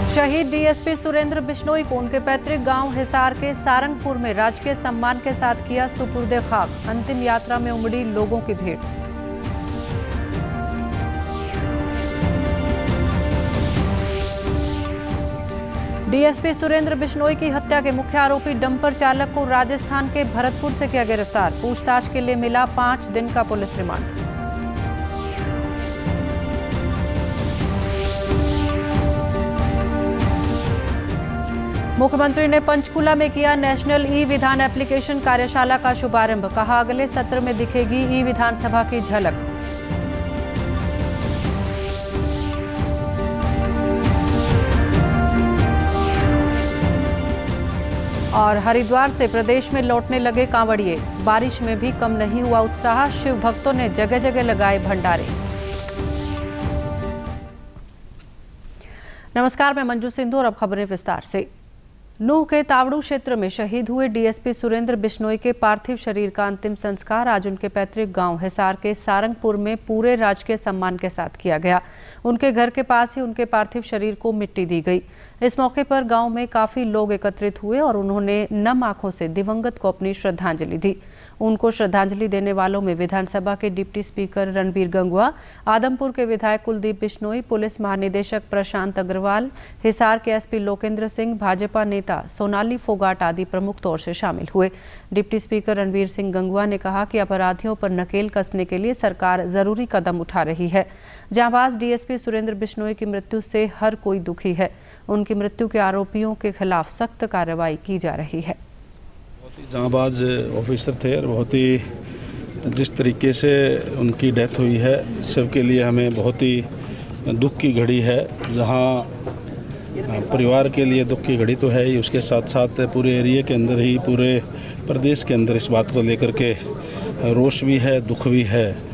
शहीद डीएसपी सुरेंद्र बिश्नोई को उनके पैतृक गांव हिसार के सारंगपुर में राजकीय सम्मान के साथ किया सुपुर्दे खाक। अंतिम यात्रा में उमड़ी लोगों की भीड़। डीएसपी सुरेंद्र बिश्नोई की हत्या के मुख्य आरोपी डंपर चालक को राजस्थान के भरतपुर से किया गिरफ्तार। पूछताछ के लिए मिला 5 दिन का पुलिस रिमांड। मुख्यमंत्री ने पंचकुला में किया नेशनल ई विधान एप्लीकेशन कार्यशाला का शुभारंभ। कहा, अगले सत्र में दिखेगी ई विधानसभा की झलक। और हरिद्वार से प्रदेश में लौटने लगे कांवड़िए। बारिश में भी कम नहीं हुआ उत्साह। शिव भक्तों ने जगह जगह लगाए भंडारे। नमस्कार, मैं मंजू सिंधु और अब खबरें विस्तार से। नूह के तावड़ू क्षेत्र में शहीद हुए डीएसपी सुरेंद्र बिश्नोई के पार्थिव शरीर का अंतिम संस्कार आज उनके पैतृक गांव हिसार के सारंगपुर में पूरे राजकीय सम्मान के साथ किया गया। उनके घर के पास ही उनके पार्थिव शरीर को मिट्टी दी गई। इस मौके पर गांव में काफी लोग एकत्रित हुए और उन्होंने नम आंखों से दिवंगत को अपनी श्रद्धांजलि दी। उनको श्रद्धांजलि देने वालों में विधानसभा के डिप्टी स्पीकर रणबीर गंगवा, आदमपुर के विधायक कुलदीप बिश्नोई, पुलिस महानिदेशक प्रशांत अग्रवाल, हिसार के एसपी लोकेंद्र सिंह, भाजपा नेता सोनाली फोगाट आदि प्रमुख तौर से शामिल हुए। डिप्टी स्पीकर रणबीर सिंह गंगवा ने कहा कि अपराधियों पर नकेल कसने के लिए सरकार जरूरी कदम उठा रही है। जांबाज डीएसपी सुरेंद्र बिश्नोई की मृत्यु से हर कोई दुखी है। उनकी मृत्यु के आरोपियों के खिलाफ सख्त कार्रवाई की जा रही है। बहुत ही जांबाज ऑफिसर थे और बहुत ही जिस तरीके से उनकी डेथ हुई है सबके लिए हमें बहुत ही दुख की घड़ी है। जहां परिवार के लिए दुख की घड़ी तो है ही, उसके साथ साथ पूरे एरिया के अंदर ही, पूरे प्रदेश के अंदर इस बात को लेकर के रोष भी है, दुख भी है।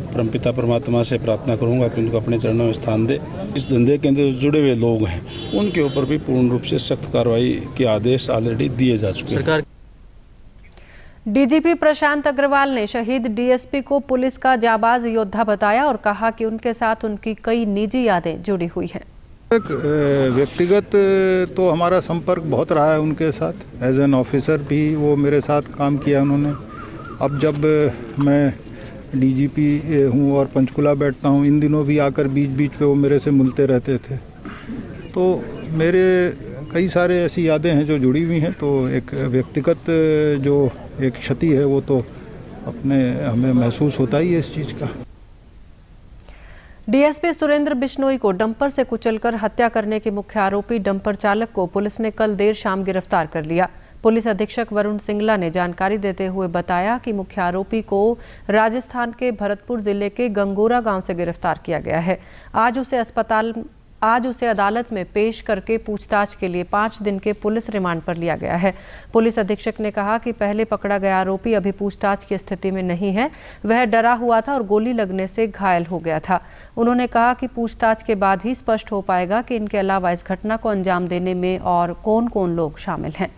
परमपिता परमात्मा से प्रार्थना करूंगा कि उनको अपने चरणों में स्थान दे। इस धंधे के अंदर जुड़े हुए लोग हैं उनके ऊपर भी पूर्ण रूप से सख्त कार्रवाई के आदेश ऑलरेडी दिए जा चुके हैं। डीजीपी प्रशांत अग्रवाल ने शहीद डीएसपी को पुलिस का जाबाज योद्धा बताया और कहा कि उनके साथ उनकी कई निजी यादें जुड़ी हुई हैं। व्यक्तिगत तो हमारा संपर्क बहुत रहा है उनके साथ। एज एन ऑफिसर भी वो मेरे साथ काम किया उन्होंने। अब जब मैं डीजीपी हूँ और पंचकुला बैठता हूँ, इन दिनों भी आकर बीच बीच पे वो मेरे से मिलते रहते थे। तो मेरे कई सारे ऐसी यादें हैं जो जुड़ी हुई हैं। तो एक व्यक्तिगत जो एक क्षति है वो तो हमें महसूस होता ही है इस चीज़ का। डीएसपी सुरेंद्र बिश्नोई को डंपर से कुचलकर हत्या करने के मुख्य आरोपी डंपर चालक को पुलिस ने कल देर शाम गिरफ्तार कर लिया। पुलिस अधीक्षक वरुण सिंगला ने जानकारी देते हुए बताया कि मुख्य आरोपी को राजस्थान के भरतपुर जिले के गंगोरा गांव से गिरफ्तार किया गया है। आज उसे अदालत में पेश करके पूछताछ के लिए 5 दिन के पुलिस रिमांड पर लिया गया है। पुलिस अधीक्षक ने कहा कि पहले पकड़ा गया आरोपी अभी पूछताछ की स्थिति में नहीं है। वह डरा हुआ था और गोली लगने से घायल हो गया था। उन्होंने कहा कि पूछताछ के बाद ही स्पष्ट हो पाएगा कि इनके अलावा इस घटना को अंजाम देने में और कौन कौन लोग शामिल हैं।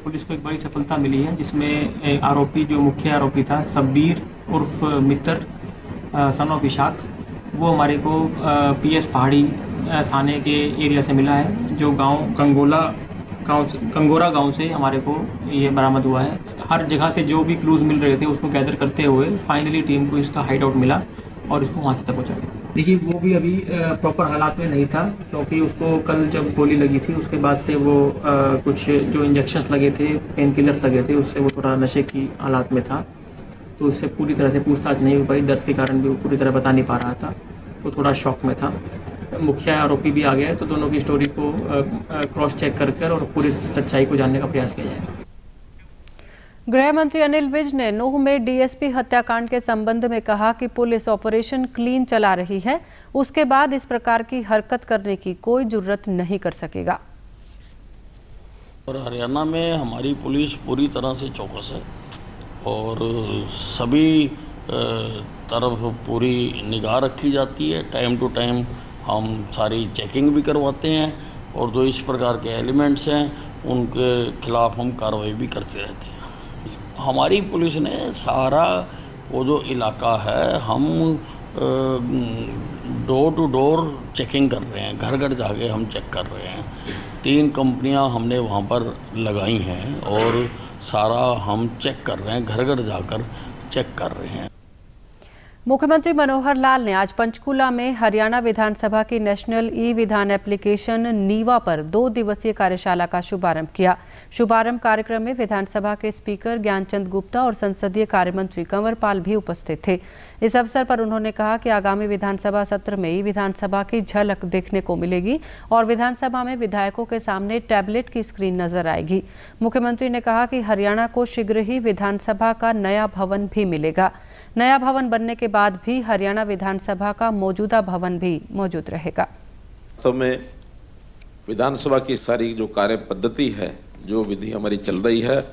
पुलिस को एक बड़ी सफलता मिली है जिसमें आरोपी जो मुख्य आरोपी था शब्बीर उर्फ मित्र सन ऑफ इशाक, वो हमारे को पीएस पहाड़ी थाने के एरिया से मिला है। जो गांव कंगोरा गांव से हमारे को ये बरामद हुआ है। हर जगह से जो भी क्लूज मिल रहे थे उसको गैदर करते हुए फाइनली टीम को इसका हाइड आउट मिला और इसको वहाँ से तक पहुँचा। देखिए, वो भी अभी प्रॉपर हालात में नहीं था क्योंकि उसको कल जब गोली लगी थी उसके बाद से वो कुछ जो इंजेक्शंस लगे थे, पेन किलर्स लगे थे, उससे वो थोड़ा नशे की हालात में था। तो उससे पूरी तरह से पूछताछ नहीं हो पाई। दर्द के कारण भी वो पूरी तरह बता नहीं पा रहा था, तो थोड़ा शॉक में था। मुख्य आरोपी भी आ गया है तो दोनों की स्टोरी को क्रॉस चेक कर और पूरी सच्चाई को जानने का प्रयास किया जाएगा। गृह मंत्री अनिल विज ने नूह में डीएसपी हत्याकांड के संबंध में कहा कि पुलिस ऑपरेशन क्लीन चला रही है, उसके बाद इस प्रकार की हरकत करने की कोई जुर्रत नहीं कर सकेगा। और हरियाणा में हमारी पुलिस पूरी तरह से चौकस है और सभी तरफ पूरी निगाह रखी जाती है। टाइम टू टाइम हम सारी चेकिंग भी करवाते हैं और जो इस प्रकार के एलिमेंट्स हैं उनके खिलाफ हम कार्रवाई भी करते रहते हैं। हमारी पुलिस ने सारा वो जो इलाका है हम डोर टू डोर चेकिंग कर रहे हैं, घर घर जाके हम चेक कर रहे हैं। 3 कंपनियां हमने वहां पर लगाई हैं और सारा हम चेक कर रहे हैं, घर घर जाकर चेक कर रहे हैं। मुख्यमंत्री मनोहर लाल ने आज पंचकूला में हरियाणा विधानसभा की नेशनल ई विधान एप्लीकेशन नीवा पर 2 दिवसीय कार्यशाला का शुभारंभ किया। शुभारंभ कार्यक्रम में विधानसभा के स्पीकर ज्ञानचंद गुप्ता और संसदीय कार्य मंत्री कंवरपाल भी उपस्थित थे। इस अवसर पर उन्होंने कहा कि आगामी विधानसभा सत्र में ई विधानसभा की झलक देखने को मिलेगी और विधानसभा में विधायकों के सामने टैबलेट की स्क्रीन नजर आएगी। मुख्यमंत्री ने कहा कि हरियाणा को शीघ्र ही विधानसभा का नया भवन भी मिलेगा। नया भवन बनने के बाद भी हरियाणा विधानसभा का मौजूदा भवन भी मौजूद रहेगा। तो में विधानसभा की सारी जो कार्य पद्धति है, जो विधि हमारी चल रही है,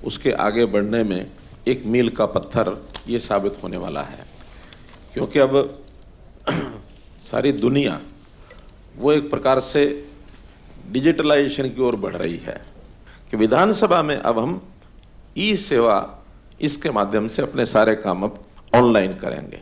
उसके आगे बढ़ने में एक मील का पत्थर ये साबित होने वाला है, क्योंकि अब सारी दुनिया वो एक प्रकार से डिजिटलाइजेशन की ओर बढ़ रही है कि विधानसभा में अब हम ई सेवा इसके माध्यम से अपने सारे काम अब ऑनलाइन करेंगे।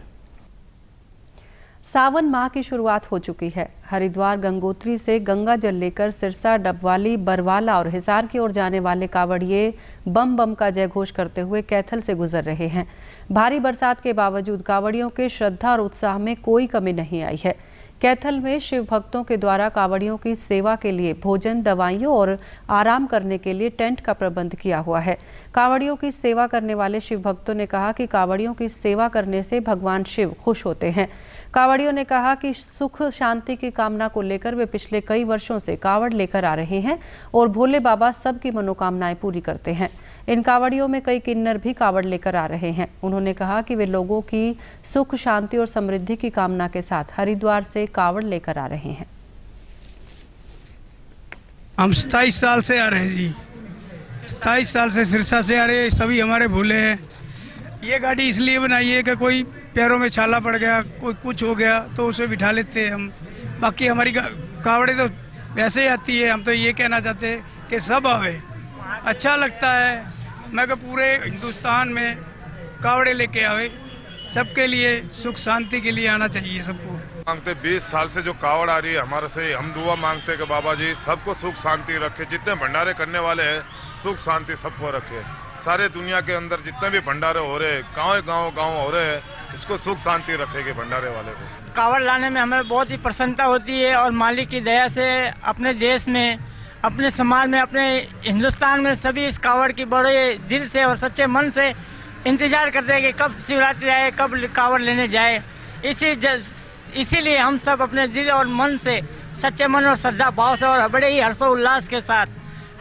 सावन माह की शुरुआत हो चुकी है। हरिद्वार गंगोत्री से गंगा जल लेकर सिरसा, डबवाली, बरवाला और हिसार की ओर जाने वाले कावड़िए बम बम का जय घोष करते हुए कैथल से गुजर रहे हैं। भारी बरसात के बावजूद कावड़ियों के श्रद्धा और उत्साह में कोई कमी नहीं आई है। कैथल में शिव भक्तों के द्वारा कावड़ियों की सेवा के लिए भोजन, दवाइयों और आराम करने के लिए टेंट का प्रबंध किया हुआ है। कावड़ियों की सेवा करने वाले शिव भक्तों ने कहा कि कावड़ियों की सेवा करने से भगवान शिव खुश होते हैं। कावड़ियों ने कहा कि सुख शांति की कामना को लेकर वे पिछले कई वर्षों से कावड़ लेकर आ रहे हैं और भोले बाबा सबकी मनोकामनाएं पूरी करते हैं। इन कावड़ियों में कई किन्नर भी कावड़ लेकर आ रहे हैं। उन्होंने कहा कि वे लोगों की सुख शांति और समृद्धि की कामना के साथ हरिद्वार से कावड़ लेकर आ रहे हैं। हम 27 साल से आ रहे हैं जी, 27 साल से सिरसा से आ रहे हैं। सभी हमारे भोले हैं। ये गाड़ी इसलिए बनाई है कि कोई पैरों में छाला पड़ गया, कोई कुछ हो गया तो उसे बिठा लेते हैं हम। बाकी हमारी कावड़े तो वैसे ही आती है। हम तो ये कहना चाहते हैं कि सब आवे, अच्छा लगता है। मैं कि पूरे हिंदुस्तान में कावड़े लेके आवे, सबके लिए सुख शांति के लिए आना चाहिए सबको। मांगते 20 साल से जो कावड़ आ रही है हमारे से, हम दुआ मांगते कि बाबा जी सबको सुख शांति रखे। जितने भंडारे करने वाले हैं सुख शांति सबको रखे। सारे दुनिया के अंदर जितने भी भंडारे हो रहे, गाँव हो रहे हैं, उसको सुख शांति रखेगी भंडारे वाले को। कावड़ लाने में हमें बहुत ही प्रसन्नता होती है और मालिक की दया से अपने देश में, अपने समाज में, अपने हिंदुस्तान में सभी इस कावड़ की बड़े दिल से और सच्चे मन से इंतजार करते हैं कि कब शिवरात्रि आए, कब कावड़ लेने जाए। इसीलिए हम सब अपने दिल और मन से, सच्चे मन और श्रद्धा भाव से और बड़े ही हर्षोल्लास के साथ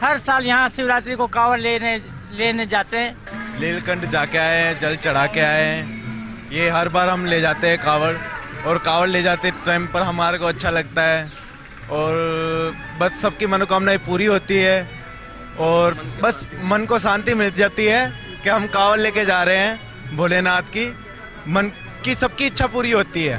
हर साल यहाँ शिवरात्रि को कावड़ लेने जाते हैं। नीलकंठ जाके आए हैं, जल चढ़ा के आए हैं। ये हर बार हम ले जाते हैं कावड़, और कावड़ ले जाते टाइम पर हमारे को अच्छा लगता है और बस सबकी मनोकामनाएं पूरी होती है और बस मन को शांति मिल जाती है कि हम कावड़ लेके जा रहे हैं भोलेनाथ की। मन की सबकी इच्छा पूरी होती है।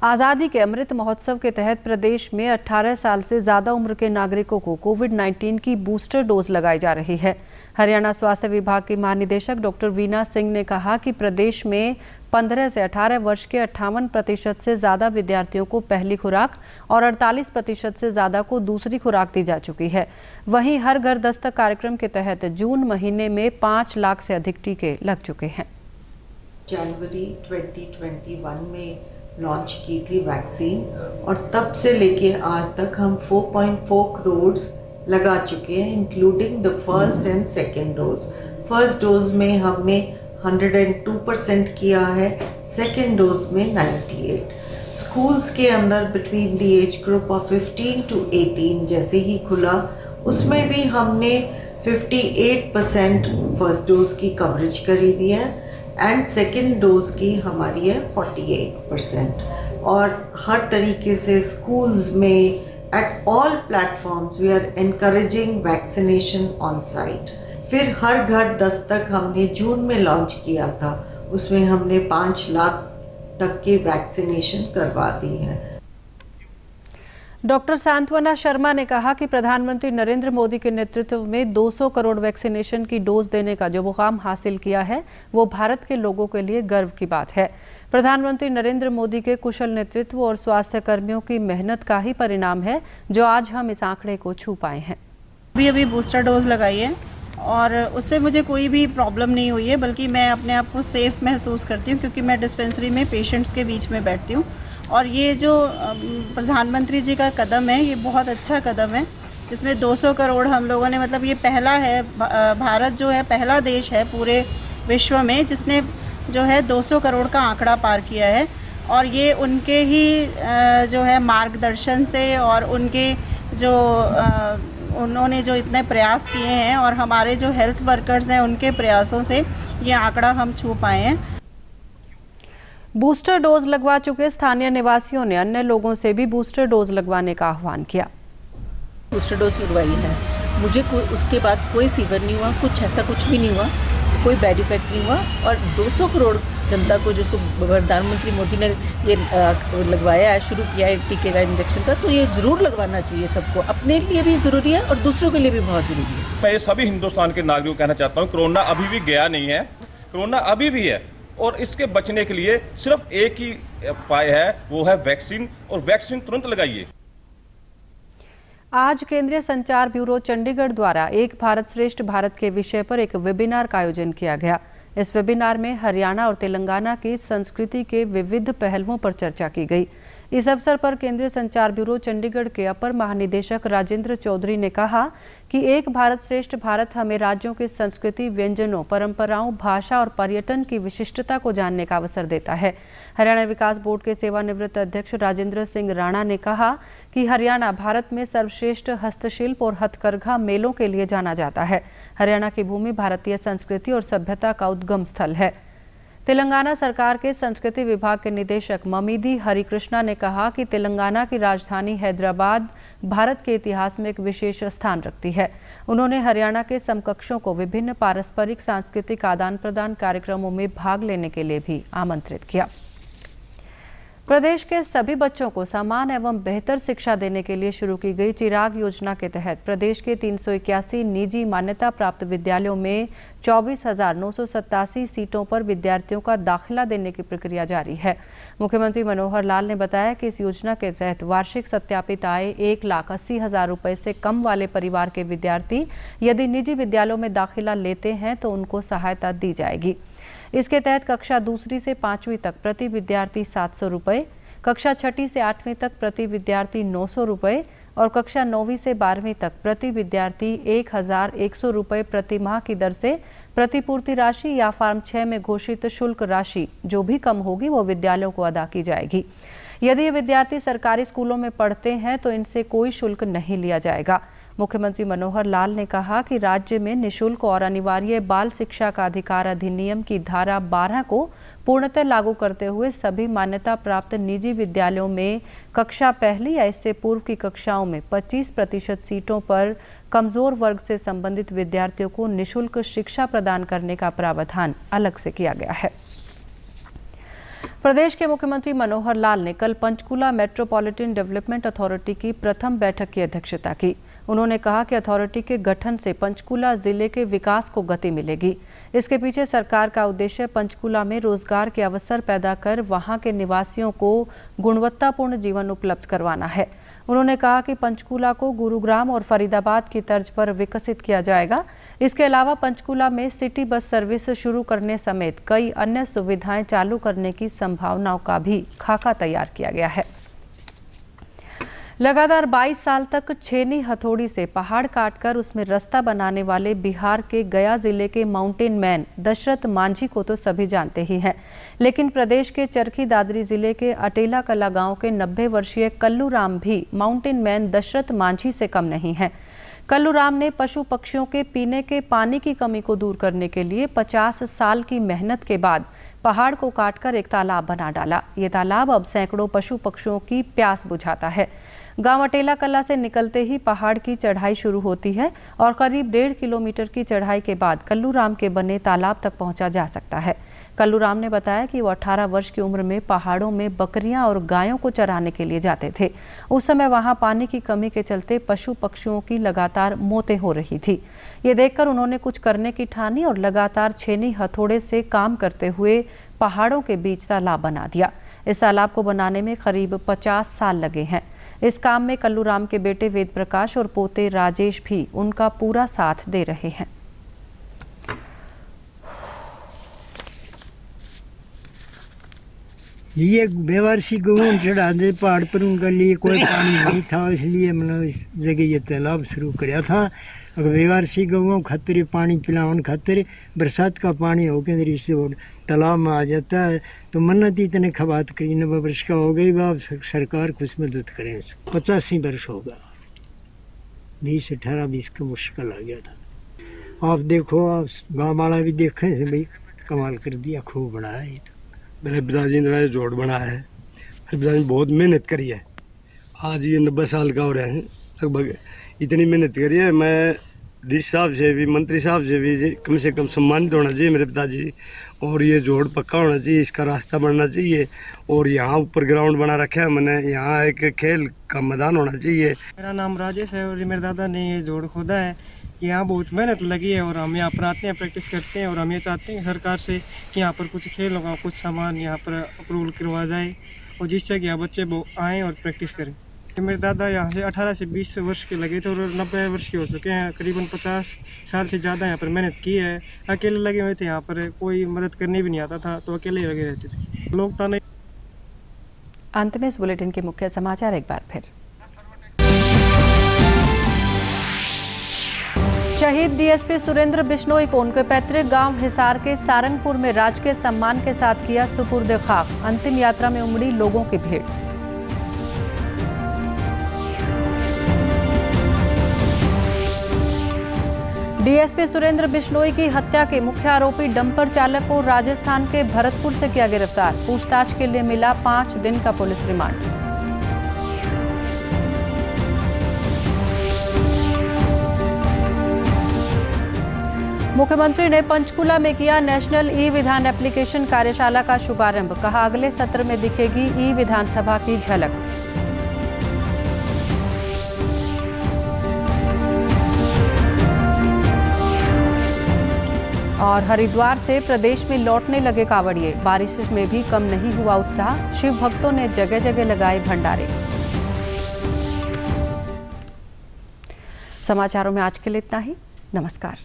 आज़ादी के अमृत महोत्सव के तहत प्रदेश में 18 साल से ज़्यादा उम्र के नागरिकों को कोविड-19 की बूस्टर डोज लगाई जा रही है। हरियाणा स्वास्थ्य विभाग की महानिदेशक डॉक्टर वीना सिंह ने कहा कि प्रदेश में 15 से 18 वर्ष के 58% से ज़्यादा विद्यार्थियों को पहली खुराक और 48% से ज़्यादा को दूसरी खुराक दी जा चुकी है। वहीं हर घर दस्तक कार्यक्रम के तहत जून महीने में 5 लाख से अधिक टीके लग चुके हैं। जनवरी 2021 में लॉन्च की थी वैक्सीन और तब से लेके आज तक हम 4.4 करोड़ लगा चुके हैं, including the first and second dose. First dose में हमने 102% किया है, सेकेंड डोज में 98। स्कूल्स के अंदर between the age group of 15 to 18 जैसे ही खुला, उसमें भी हमने 58% फर्स्ट डोज की कवरेज करी हुई है एंड सेकेंड डोज की हमारी है 48%। और हर तरीके से स्कूल्स में at all platforms we are encouraging vaccination on site। फिर हर घर दस्तक हमने जून में लॉन्च किया था, उसमें हमने 5 लाख तक की वैक्सीनेशन करवा दी है। डॉक्टर सांत्वना शर्मा ने कहा कि प्रधानमंत्री नरेंद्र मोदी के नेतृत्व में 200 करोड़ वैक्सीनेशन की डोज देने का जो मुकाम हासिल किया है वो भारत के लोगों के लिए गर्व की बात है। प्रधानमंत्री नरेंद्र मोदी के कुशल नेतृत्व और स्वास्थ्य कर्मियों की मेहनत का ही परिणाम है जो आज हम इस आंकड़े को छू पाए हैं। अभी बूस्टर डोज लगाई है और उससे मुझे कोई भी प्रॉब्लम नहीं हुई है, बल्कि मैं अपने आप को सेफ़ महसूस करती हूँ क्योंकि मैं डिस्पेंसरी में पेशेंट्स के बीच में बैठती हूँ। और ये जो प्रधानमंत्री जी का कदम है, ये बहुत अच्छा कदम है, जिसमें 200 करोड़ हम लोगों ने, मतलब ये पहला है, भारत जो है पहला देश है पूरे विश्व में जिसने जो है 200 करोड़ का आंकड़ा पार किया है। और ये उनके ही जो है मार्गदर्शन से और उनके जो उन्होंने जो इतने प्रयास किए हैं और हमारे जो हेल्थ वर्कर्स हैं उनके प्रयासों से ये आंकड़ा हम छू पाए हैं। बूस्टर डोज लगवा चुके स्थानीय निवासियों ने अन्य लोगों से भी बूस्टर डोज लगवाने का आह्वान किया। बूस्टर डोज लगवाई है, मुझे उसके बाद कोई फीवर नहीं हुआ, कुछ ऐसा कुछ भी नहीं हुआ, कोई बैड इफेक्ट नहीं हुआ। और 200 करोड़ जनता को जिसको प्रधानमंत्री मोदी ने ये लगवाया है, शुरू किया है टीके का, इंजेक्शन का, तो ये ज़रूर लगवाना चाहिए सबको। अपने लिए भी ज़रूरी है और दूसरों के लिए भी बहुत ज़रूरी है। मैं सभी हिंदुस्तान के नागरिकों को कहना चाहता हूँ, कोरोना अभी भी गया नहीं है, कोरोना अभी भी है और इसके बचने के लिए सिर्फ एक ही उपाय है, वो है वैक्सीन, और वैक्सीन तुरंत लगाइए। आज केंद्रीय संचार ब्यूरो चंडीगढ़ द्वारा एक भारत श्रेष्ठ भारत के विषय पर एक वेबिनार का आयोजन किया गया। इस वेबिनार में हरियाणा और तेलंगाना की संस्कृति के विविध पहलुओं पर चर्चा की गई। इस अवसर पर केंद्रीय संचार ब्यूरो चंडीगढ़ के अपर महानिदेशक राजेंद्र चौधरी ने कहा कि एक भारत श्रेष्ठ भारत हमें राज्यों की संस्कृति, व्यंजनों, परंपराओं, भाषा और पर्यटन की विशिष्टता को जानने का अवसर देता है। हरियाणा विकास बोर्ड के सेवानिवृत्त अध्यक्ष राजेंद्र सिंह राणा ने कहा कि हरियाणा भारत में सर्वश्रेष्ठ हस्तशिल्प और हथकरघा मेलों के लिए जाना जाता है। हरियाणा की भूमि भारतीय संस्कृति और सभ्यता का उद्गम स्थल है। तेलंगाना सरकार के संस्कृति विभाग के निदेशक ममीदी हरिकृष्णा ने कहा कि तेलंगाना की राजधानी हैदराबाद भारत के इतिहास में एक विशेष स्थान रखती है। उन्होंने हरियाणा के समकक्षों को विभिन्न पारस्परिक सांस्कृतिक आदान प्रदान कार्यक्रमों में भाग लेने के लिए भी आमंत्रित किया। प्रदेश के सभी बच्चों को समान एवं बेहतर शिक्षा देने के लिए शुरू की गई चिराग योजना के तहत प्रदेश के 381 निजी मान्यता प्राप्त विद्यालयों में 24,987 सीटों पर विद्यार्थियों का दाखिला देने की प्रक्रिया जारी है। मुख्यमंत्री मनोहर लाल ने बताया कि इस योजना के तहत वार्षिक सत्यापित आय 1,80,000 रुपये से कम वाले परिवार के विद्यार्थी यदि निजी विद्यालयों में दाखिला लेते हैं तो उनको सहायता दी जाएगी। इसके तहत कक्षा 2 से 5वीं तक प्रति विद्यार्थी 700 रुपये, कक्षा 6 से 8वीं तक प्रति विद्यार्थी 900 रुपये और कक्षा 9वीं से 12वीं तक प्रति विद्यार्थी 1,100 रुपये प्रति माह की दर से प्रतिपूर्ति राशि या फॉर्म 6 में घोषित शुल्क राशि जो भी कम होगी वो विद्यालयों को अदा की जाएगी। यदि ये विद्यार्थी सरकारी स्कूलों में पढ़ते हैं तो इनसे कोई शुल्क नहीं लिया जाएगा। मुख्यमंत्री मनोहर लाल ने कहा कि राज्य में निःशुल्क और अनिवार्य बाल शिक्षा का अधिकार अधिनियम की धारा 12 को पूर्णतः लागू करते हुए सभी मान्यता प्राप्त निजी विद्यालयों में कक्षा 1 या इससे पूर्व की कक्षाओं में 25% सीटों पर कमजोर वर्ग से संबंधित विद्यार्थियों को निःशुल्क शिक्षा प्रदान करने का प्रावधान अलग से किया गया है। प्रदेश के मुख्यमंत्री मनोहर लाल ने कल पंचकुला मेट्रोपॉलिटन डेवलपमेंट अथॉरिटी की प्रथम बैठक की अध्यक्षता की। उन्होंने कहा कि अथॉरिटी के गठन से पंचकुला जिले के विकास को गति मिलेगी। इसके पीछे सरकार का उद्देश्य पंचकुला में रोजगार के अवसर पैदा कर वहां के निवासियों को गुणवत्तापूर्ण जीवन उपलब्ध करवाना है। उन्होंने कहा कि पंचकुला को गुरुग्राम और फरीदाबाद की तर्ज पर विकसित किया जाएगा। इसके अलावा पंचकुला में सिटी बस सर्विस शुरू करने समेत कई अन्य सुविधाएं चालू करने की संभावनाओं का भी खाका तैयार किया गया है। लगातार 22 साल तक छेनी हथौड़ी से पहाड़ काटकर उसमें रास्ता बनाने वाले बिहार के गया जिले के माउंटेन मैन दशरथ मांझी को तो सभी जानते ही हैं, लेकिन प्रदेश के चरखी दादरी जिले के अटेला कला गांव के 90 वर्षीय कल्लू राम भी माउंटेन मैन दशरथ मांझी से कम नहीं है। कल्लू राम ने पशु पक्षियों के पीने के पानी की कमी को दूर करने के लिए 50 साल की मेहनत के बाद पहाड़ को काटकर एक तालाब बना डाला। ये तालाब अब सैकड़ों पशु पक्षियों की प्यास बुझाता है। गांव अटेला कला से निकलते ही पहाड़ की चढ़ाई शुरू होती है और करीब 1.5 किलोमीटर की चढ़ाई के बाद कल्लू राम के बने तालाब तक पहुंचा जा सकता है। कल्लू राम ने बताया कि वो 18 वर्ष की उम्र में पहाड़ों में बकरियां और गायों को चराने के लिए जाते थे। उस समय वहां पानी की कमी के चलते पशु पक्षियों की लगातार मौतें हो रही थी। ये देखकर उन्होंने कुछ करने की ठानी और लगातार छेनी हथौड़े से काम करते हुए पहाड़ों के बीच तालाब बना दिया। इस तालाब को बनाने में करीब 50 साल लगे हैं। इस काम में कल्लूराम के बेटे वेद प्रकाश और पोते राजेश भी उनका पूरा साथ दे रहे हैं। ये बेवारसी गेहूँ चढ़ा दे पहाड़ पर, उनके लिए कोई पानी नहीं था, इसलिए मैंने इस जगह ये तालाब शुरू किया था। अगर बेवारसी गेहूँ खातिर पानी पिलाने खातिर बरसात का पानी होकर इससे तालाब में आ जाता है, तो मन्नत इतने खबात करी 90 वर्ष का हो गई, बाप सरकार कुछ मदद करें। 85 वर्ष होगा, 18-20 का मुश्किल आ गया था। आप देखो, आप गाँव वाला भी देखें भाई, कमाल कर दिया, खूब बड़ा है। ये तो मेरे पिताजी ने जोड़ बना है, मेरे पिताजी ने बहुत मेहनत करी है। आज ये 90 साल का हो रहे हैं लगभग, इतनी मेहनत करी है। मैं डीसी साहब से भी, मंत्री साहब से भी कम से कम सम्मानित होना चाहिए मेरे पिताजी। और ये जोड़ पक्का होना चाहिए, इसका रास्ता बनना चाहिए। और यहाँ ऊपर ग्राउंड बना रखा है मैंने, यहाँ एक खेल का मैदान होना चाहिए। मेरा नाम राजेश है और मेरे दादा ने ये जोड़ खोदा है। यहाँ बहुत मेहनत लगी है और हम यहाँ पर आते हैं, प्रैक्टिस करते हैं। और हम ये चाहते हैं सरकार से कि यहाँ पर कुछ खेल होगा, कुछ सामान यहाँ पर अप्रूवल करवा जाए, और जिससे कि यहाँ बच्चे वो आएँ और प्रैक्टिस करें। मेरे दादा यहाँ से 18 से 20 वर्ष के लगे थे और 90 वर्ष के हो चुके हैं। करीबन 50 साल से ज़्यादा यहाँ पर मेहनत की है। अकेले लगे हुए थे, यहाँ पर कोई मदद करने भी नहीं आता था, तो अकेले लगे रहते थे लोग। तो नहीं। अंत में इस बुलेटिन के मुख्य समाचार एक बार फिर। शहीद डीएसपी सुरेंद्र बिश्नोई को उनके पैतृक गांव हिसार के सारंगपुर में राजकीय सम्मान के साथ किया सुपुर्द खाक। अंतिम यात्रा में उमड़ी लोगों की भीड़। डीएसपी सुरेंद्र बिश्नोई की हत्या के मुख्य आरोपी डंपर चालक को राजस्थान के भरतपुर से किया गिरफ्तार। पूछताछ के लिए मिला 5 दिन का पुलिस रिमांड। मुख्यमंत्री ने पंचकुला में किया नेशनल ई विधान एप्लीकेशन कार्यशाला का शुभारंभ। कहा, अगले सत्र में दिखेगी ई विधानसभा की झलक। और हरिद्वार से प्रदेश में लौटने लगे कांवड़िए। बारिश में भी कम नहीं हुआ उत्साह। शिव भक्तों ने जगह जगह लगाए भंडारे। समाचारों में आज के लिए इतना ही। नमस्कार।